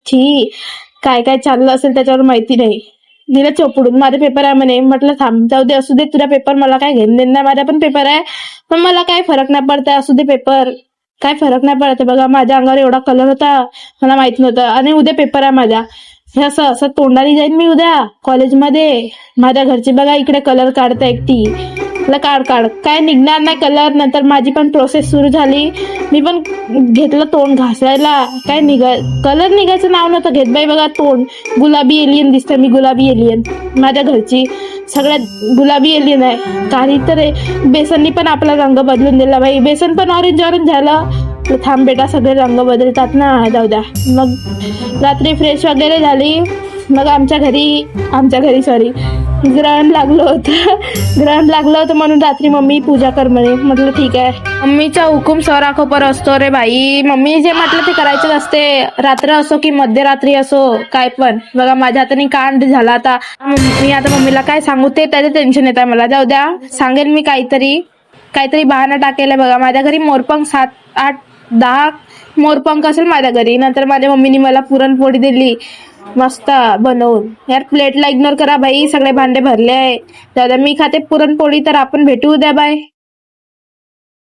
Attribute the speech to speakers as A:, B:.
A: छी, काय काय चाललं असेल त्याच्यावर माहिती नाही. दिलं चोपडून, माझा पेपर आहे म्हणे. म्हटलं थांब, जाऊ दे, असू दे तुझा पेपर, मला काय घेणं देणं नाही, माझा पण पेपर आहे. पण मला काय फरक नाही पडत, असू दे पेपर, काय फरक नाही पडत. बघा माझ्या अंगावर एवढा कलर होता, मला माहित नव्हतं. आणि उद्या पेपर आहे माझा. हे असं असं तोंडाने जाईन मी उद्या कॉलेजमध्ये. माझ्या घरची बघा इकडे कलर काढता एकटी. म्हटलं काढ काढ, काय निघणार नाही कलर. नंतर माझी पण प्रोसेस सुरू झाली, मी पण घेतलं तोंड घासायला, काय कलर निघायचं नाव नव्हतं घेत बाई. बघा तोंड गुलाबी एलियन दिसतं मी, गुलाबी एलियन. माझ्या घरची सगळ्यात गुलाबी एलियन आहे. काही तर बेसननी पण आपला रंग बदलून दिला बाई, बेसन पण ऑरेंज ऑरेंज झालं. थांब बेटा, सगळे रंग बदलतात ना, जाऊ द्या. मग रात्री फ्रेश वगैरे झाली. मग आमच्या घरी सॉरी, ग्रहण लागलं होतं म्हणून रात्री मम्मी पूजा कर म्हणे. म्हटलं ठीक आहे. मम्मीचा हुकूम सराखोपर असतो रे भाई. मम्मी जे म्हटलं ते करायचं असते, रात्र असो की मध्यरात्री असो, काय पण. बघा माझ्या हाताने कांड झाला. आता मी आता मम्मीला काय सांगू, ते त्याचं टेन्शन येत आहे मला. जाऊ द्या, सांगेल मी काहीतरी बहाणा टाकेल. बघा माझ्या घरी मोरपंख 7, 8, 10 मोरपंख असेल माझ्या घरी. नंतर माझ्या मम्मीने मला पुरणपोळी दिली मस्त बनवून. यार प्लेटला इग्नोर करा भाई, सगळे भांडे भरले आहे. दादा मी खाते पुरणपोळी, तर आपण भेटू उद्या, बाय.